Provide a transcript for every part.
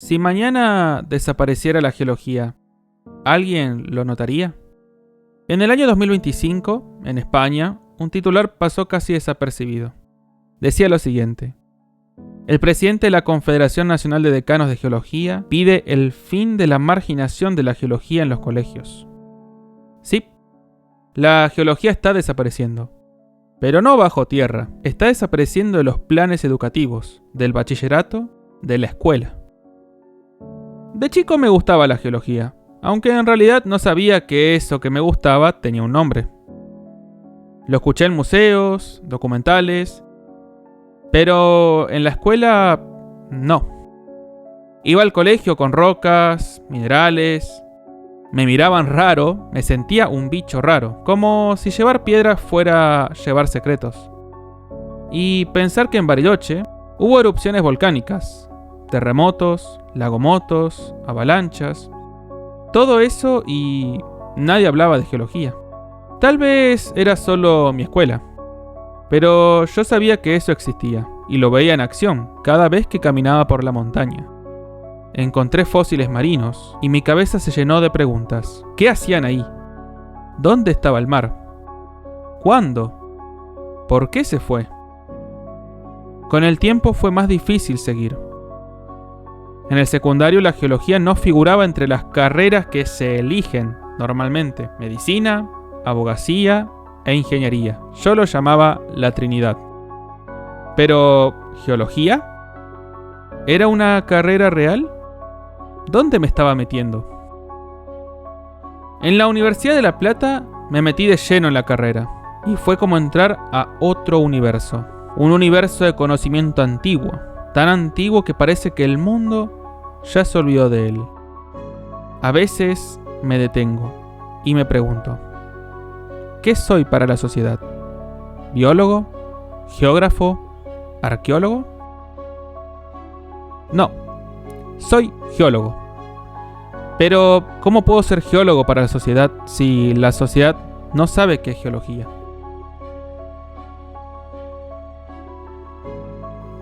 Si mañana desapareciera la geología, ¿alguien lo notaría? En el año 2025, en España, un titular pasó casi desapercibido. Decía lo siguiente: el presidente de la Confederación Nacional de Decanos de Geología pide el fin de la marginación de la geología en los colegios. Sí, la geología está desapareciendo. Pero no bajo tierra, está desapareciendo de los planes educativos, del bachillerato, de la escuela. De chico me gustaba la geología, aunque en realidad no sabía que eso que me gustaba tenía un nombre. Lo escuché en museos, documentales, pero en la escuela no. Iba al colegio con rocas, minerales. Me miraban raro, me sentía un bicho raro, como si llevar piedras fuera llevar secretos. Y pensar que en Bariloche hubo erupciones volcánicas, terremotos, lagomotos, avalanchas, todo eso y nadie hablaba de geología. Tal vez era solo mi escuela, pero yo sabía que eso existía y lo veía en acción cada vez que caminaba por la montaña. Encontré fósiles marinos y mi cabeza se llenó de preguntas. ¿Qué hacían ahí? ¿Dónde estaba el mar? ¿Cuándo? ¿Por qué se fue? Con el tiempo fue más difícil seguir. En el secundario la geología no figuraba entre las carreras que se eligen normalmente: medicina, abogacía e ingeniería. Yo lo llamaba la Trinidad. Pero, ¿geología? ¿Era una carrera real? ¿Dónde me estaba metiendo? En la Universidad de La Plata me metí de lleno en la carrera y fue como entrar a otro universo. Un universo de conocimiento antiguo, tan antiguo que parece que el mundo ya se olvidó de él. A veces me detengo y me pregunto: ¿qué soy para la sociedad? ¿Biólogo? ¿Geógrafo? ¿Arqueólogo? No, soy geólogo. Pero, ¿cómo puedo ser geólogo para la sociedad si la sociedad no sabe qué es geología?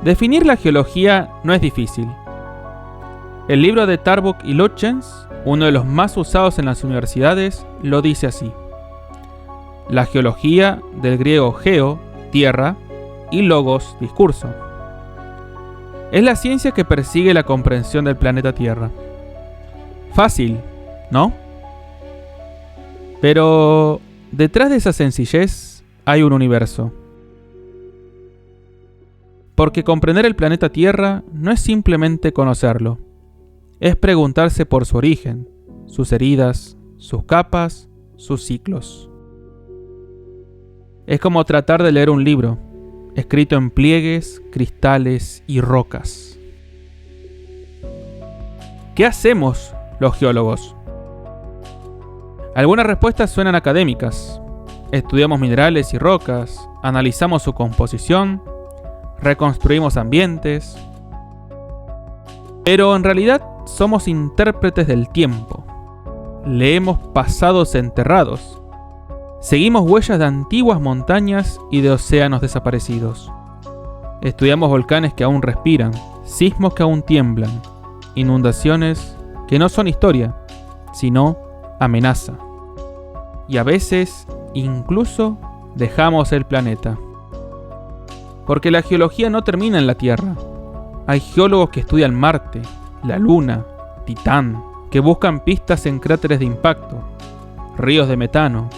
Definir la geología no es difícil. El libro de Tarbuck y Lutjens, uno de los más usados en las universidades, lo dice así: la geología, del griego geo, tierra, y logos, discurso, es la ciencia que persigue la comprensión del planeta Tierra. Fácil, ¿no? Pero detrás de esa sencillez hay un universo. Porque comprender el planeta Tierra no es simplemente conocerlo, es preguntarse por su origen, sus heridas, sus capas, sus ciclos. Es como tratar de leer un libro, escrito en pliegues, cristales y rocas. ¿Qué hacemos los geólogos? Algunas respuestas suenan académicas. Estudiamos minerales y rocas, analizamos su composición, reconstruimos ambientes. Pero en realidad somos intérpretes del tiempo. Leemos pasados enterrados. Seguimos huellas de antiguas montañas y de océanos desaparecidos. Estudiamos volcanes que aún respiran, sismos que aún tiemblan, inundaciones que no son historia, sino amenaza. Y a veces, incluso, dejamos el planeta. Porque la geología no termina en la Tierra. Hay geólogos que estudian Marte, la Luna, Titán, que buscan pistas en cráteres de impacto, ríos de metano,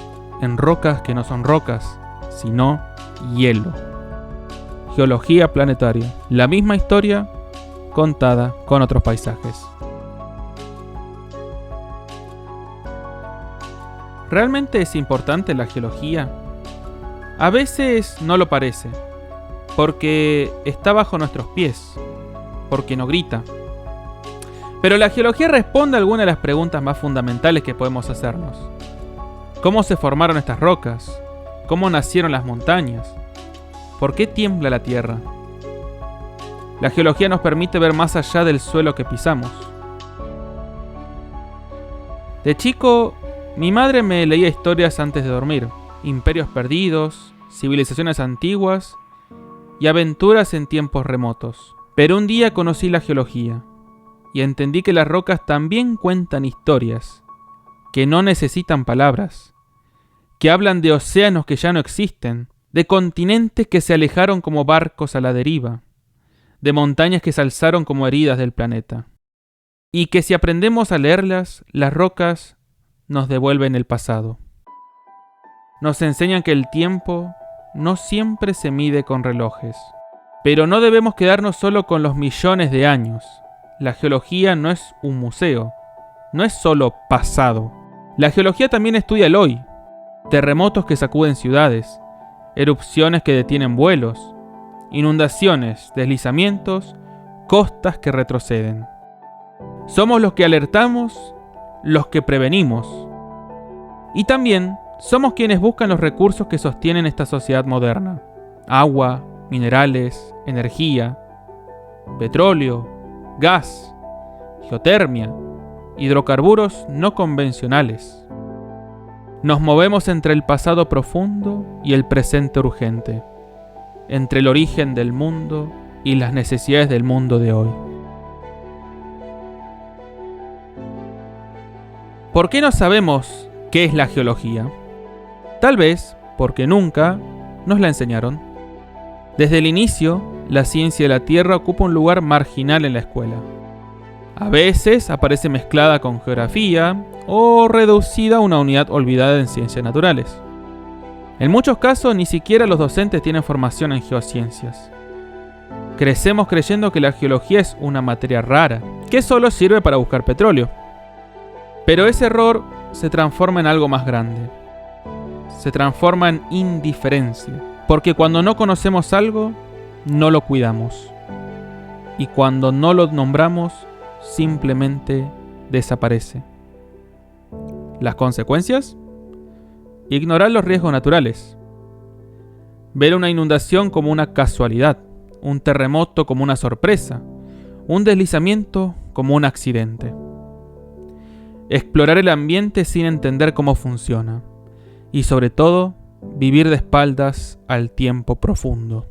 en rocas que no son rocas, sino hielo. Geología planetaria, la misma historia contada con otros paisajes. ¿Realmente es importante la geología? A veces no lo parece, porque está bajo nuestros pies, porque no grita. Pero la geología responde a algunas de las preguntas más fundamentales que podemos hacernos. ¿Cómo se formaron estas rocas? ¿Cómo nacieron las montañas? ¿Por qué tiembla la tierra? La geología nos permite ver más allá del suelo que pisamos. De chico, mi madre me leía historias antes de dormir, imperios perdidos, civilizaciones antiguas y aventuras en tiempos remotos. Pero un día conocí la geología y entendí que las rocas también cuentan historias, que no necesitan palabras, que hablan de océanos que ya no existen, de continentes que se alejaron como barcos a la deriva, de montañas que se alzaron como heridas del planeta, y que si aprendemos a leerlas, las rocas nos devuelven el pasado. Nos enseñan que el tiempo no siempre se mide con relojes, pero no debemos quedarnos solo con los millones de años. La geología no es un museo, no es solo pasado. La geología también estudia el hoy, terremotos que sacuden ciudades, erupciones que detienen vuelos, inundaciones, deslizamientos, costas que retroceden. Somos los que alertamos, los que prevenimos. Y también somos quienes buscan los recursos que sostienen esta sociedad moderna. Agua, minerales, energía, petróleo, gas, geotermia, hidrocarburos no convencionales. Nos movemos entre el pasado profundo y el presente urgente, entre el origen del mundo y las necesidades del mundo de hoy. ¿Por qué no sabemos qué es la geología? Tal vez porque nunca nos la enseñaron. Desde el inicio, la ciencia de la Tierra ocupa un lugar marginal en la escuela. A veces aparece mezclada con geografía o reducida a una unidad olvidada en ciencias naturales. En muchos casos ni siquiera los docentes tienen formación en geociencias. Crecemos creyendo que la geología es una materia rara, que solo sirve para buscar petróleo. Pero ese error se transforma en algo más grande. Se transforma en indiferencia, porque cuando no conocemos algo, no lo cuidamos. Y cuando no lo nombramos, simplemente desaparece. ¿Las consecuencias? Ignorar los riesgos naturales. Ver una inundación como una casualidad, un terremoto como una sorpresa, un deslizamiento como un accidente. Explorar el ambiente sin entender cómo funciona. Y sobre todo, vivir de espaldas al tiempo profundo.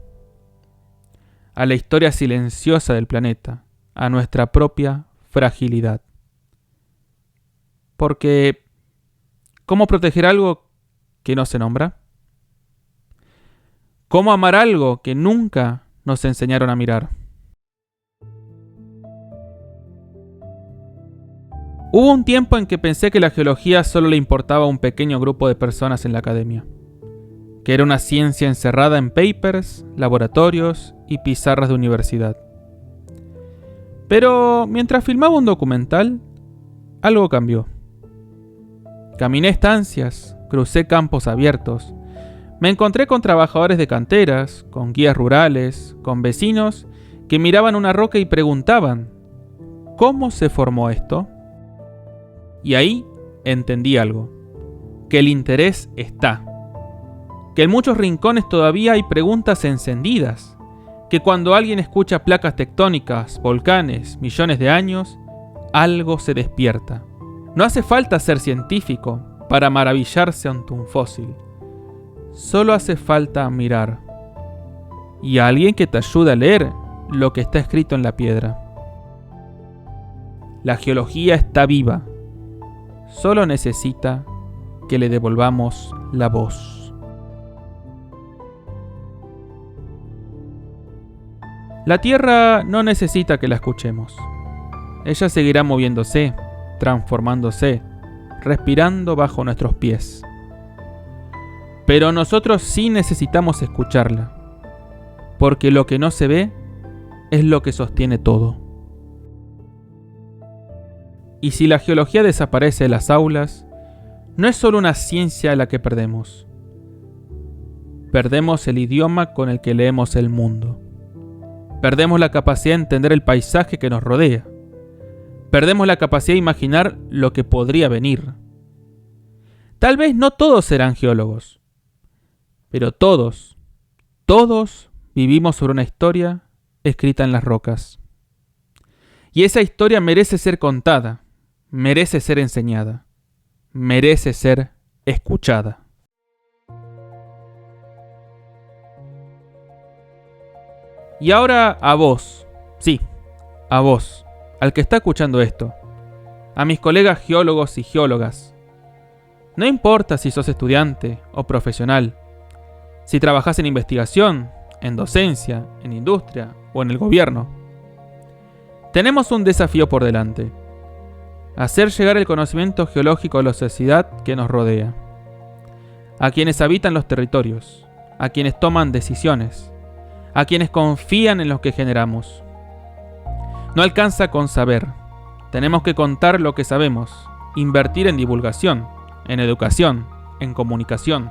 A la historia silenciosa del planeta, a nuestra propia fragilidad. Porque, ¿cómo proteger algo que no se nombra? ¿Cómo amar algo que nunca nos enseñaron a mirar? Hubo un tiempo en que pensé que la geología solo le importaba a un pequeño grupo de personas en la academia, que era una ciencia encerrada en papers, laboratorios y pizarras de universidad. Pero mientras filmaba un documental, algo cambió. Caminé estancias, crucé campos abiertos, me encontré con trabajadores de canteras, con guías rurales, con vecinos que miraban una roca y preguntaban, ¿cómo se formó esto? Y ahí entendí algo, que el interés está, que en muchos rincones todavía hay preguntas encendidas, que cuando alguien escucha placas tectónicas, volcanes, millones de años, algo se despierta. No hace falta ser científico para maravillarse ante un fósil, solo hace falta mirar, y a alguien que te ayude a leer lo que está escrito en la piedra. La geología está viva. Solo necesita que le devolvamos la voz. La Tierra no necesita que la escuchemos. Ella seguirá moviéndose, transformándose, respirando bajo nuestros pies. Pero nosotros sí necesitamos escucharla, porque lo que no se ve es lo que sostiene todo. Y si la geología desaparece de las aulas, no es solo una ciencia la que perdemos. Perdemos el idioma con el que leemos el mundo. Perdemos la capacidad de entender el paisaje que nos rodea. Perdemos la capacidad de imaginar lo que podría venir. Tal vez no todos serán geólogos, pero todos vivimos sobre una historia escrita en las rocas. Y esa historia merece ser contada, merece ser enseñada, merece ser escuchada. Y ahora a vos, sí, a vos, al que está escuchando esto, a mis colegas geólogos y geólogas. No importa si sos estudiante o profesional, si trabajás en investigación, en docencia, en industria o en el gobierno. Tenemos un desafío por delante: hacer llegar el conocimiento geológico a la sociedad que nos rodea, a quienes habitan los territorios, a quienes toman decisiones, a quienes confían en lo que generamos. No alcanza con saber, tenemos que contar lo que sabemos, invertir en divulgación, en educación, en comunicación.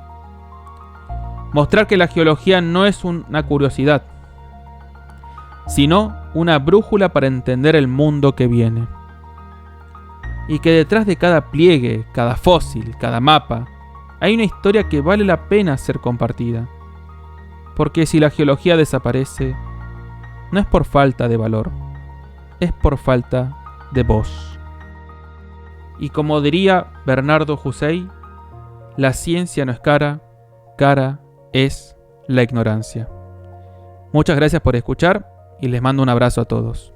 Mostrar que la geología no es una curiosidad, sino una brújula para entender el mundo que viene. Y que detrás de cada pliegue, cada fósil, cada mapa, hay una historia que vale la pena ser compartida. Porque si la geología desaparece, no es por falta de valor, es por falta de voz. Y como diría Bernardo Hussein, la ciencia no es cara, cara es la ignorancia. Muchas gracias por escuchar y les mando un abrazo a todos.